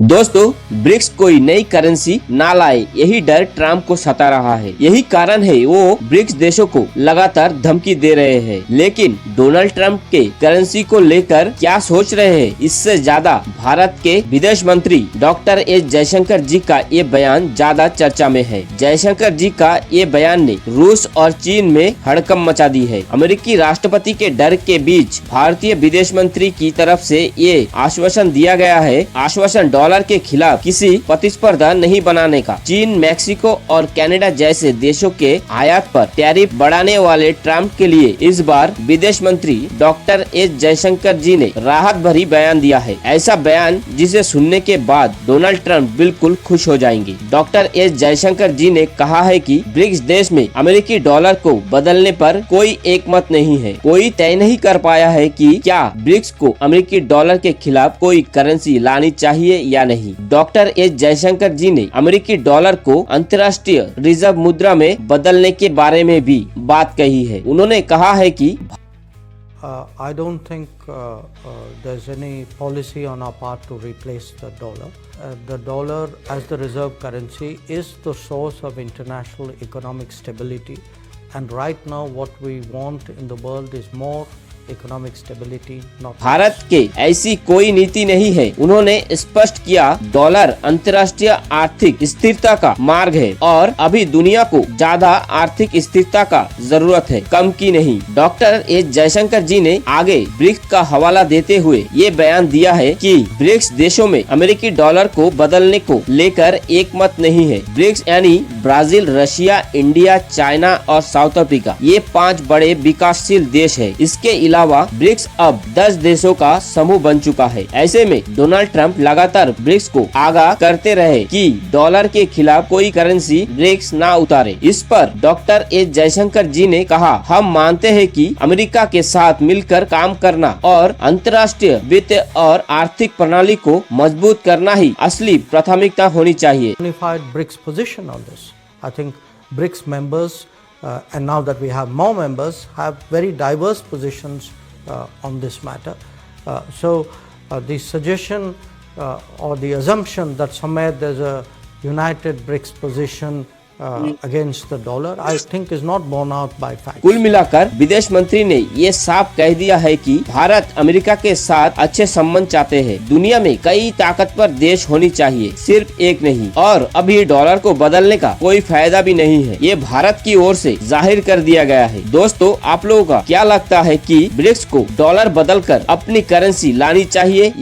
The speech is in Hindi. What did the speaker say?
दोस्तों, ब्रिक्स कोई नई करेंसी ना लाए, यही डर ट्रम्प को सता रहा है। यही कारण है वो ब्रिक्स देशों को लगातार धमकी दे रहे हैं। लेकिन डोनाल्ड ट्रम्प के करेंसी को लेकर क्या सोच रहे हैं, इससे ज्यादा भारत के विदेश मंत्री डॉक्टर एस जयशंकर जी का ये बयान ज्यादा चर्चा में है। जयशंकर जी का ये बयान ने रूस और चीन में हड़कंप मचा दी है। अमेरिकी राष्ट्रपति के डर के बीच भारतीय विदेश मंत्री की तरफ से ये आश्वासन दिया गया है। आश्वासन डॉलर के खिलाफ किसी प्रतिस्पर्धा नहीं बनाने का। चीन, मैक्सिको और कनाडा जैसे देशों के आयात पर टैरिफ बढ़ाने वाले ट्रम्प के लिए इस बार विदेश मंत्री डॉक्टर एस जयशंकर जी ने राहत भरी बयान दिया है। ऐसा बयान जिसे सुनने के बाद डोनाल्ड ट्रम्प बिल्कुल खुश हो जाएंगे। डॉक्टर एस जयशंकर जी ने कहा है कि ब्रिक्स देश में अमेरिकी डॉलर को बदलने पर कोई एकमत नहीं है। कोई तय नहीं कर पाया है कि क्या ब्रिक्स को अमेरिकी डॉलर के खिलाफ कोई करेंसी लानी चाहिए या नहीं। डॉक्टर एस जयशंकर जी ने अमेरिकी डॉलर को अंतर्राष्ट्रीय रिजर्व मुद्रा में बदलने के बारे में भी बात कही है। उन्होंने कहा है कि I don't think there's any policy on our part to replace the dollar. The dollar as the reserve currency is the source of international economic stability, and right now what we want in the world is more economic stability, not Bharat के ऐसी कोई नीति नहीं है। उन्होंने स्पष्ट किया, डॉलर अंतर्राष्ट्रीय आर्थिक स्थिरता का मार्ग है और अभी दुनिया को ज्यादा आर्थिक स्थिरता का जरूरत है, कम की नहीं। डॉक्टर एस जयशंकर जी ने आगे ब्रिक्स का हवाला देते हुए ये बयान दिया है कि ब्रिक्स देशों में अमेरिकी डॉलर को बदलने को लेकर एकमत नहीं है। ब्रिक्स यानी ब्राजील, रशिया, इंडिया, चाइना और साउथ अफ्रीका, ये 5 बड़े विकासशील देश है। इसके अलावा ब्रिक्स अब 10 देशों का समूह बन चुका है। ऐसे में डोनाल्ड ट्रम्प लगातार ब्रिक्स को आगाह करते रहे कि डॉलर के खिलाफ कोई करेंसी ब्रिक्स ना उतारे। इस पर डॉक्टर एस जयशंकर जी ने कहा, हम मानते हैं कि अमेरिका के साथ मिलकर काम करना और अंतर्राष्ट्रीय वित्त और आर्थिक प्रणाली को मजबूत करना ही असली प्राथमिकता होनी चाहिए। unified BRICS position on this. I think BRICS members and now that we have more members have very diverse positions on this matter. So the suggestion or the assumption that somewhere there's a united BRICS position against the dollar, I think is not borne out by facts. कुल मिलाकर विदेश मंत्री ने ये साफ कह दिया है कि भारत अमेरिका के साथ अच्छे संबंध चाहते हैं। दुनिया में कई ताकतवर देश होनी चाहिए, सिर्फ एक नहीं, और अभी डॉलर को बदलने का कोई फायदा भी नहीं है। ये भारत की ओर से जाहिर कर दिया गया है। दोस्तों, आप लोगों का क्या लगता है कि ब्रिक्स को डॉलर बदलकर अपनी करेंसी लानी चाहिए?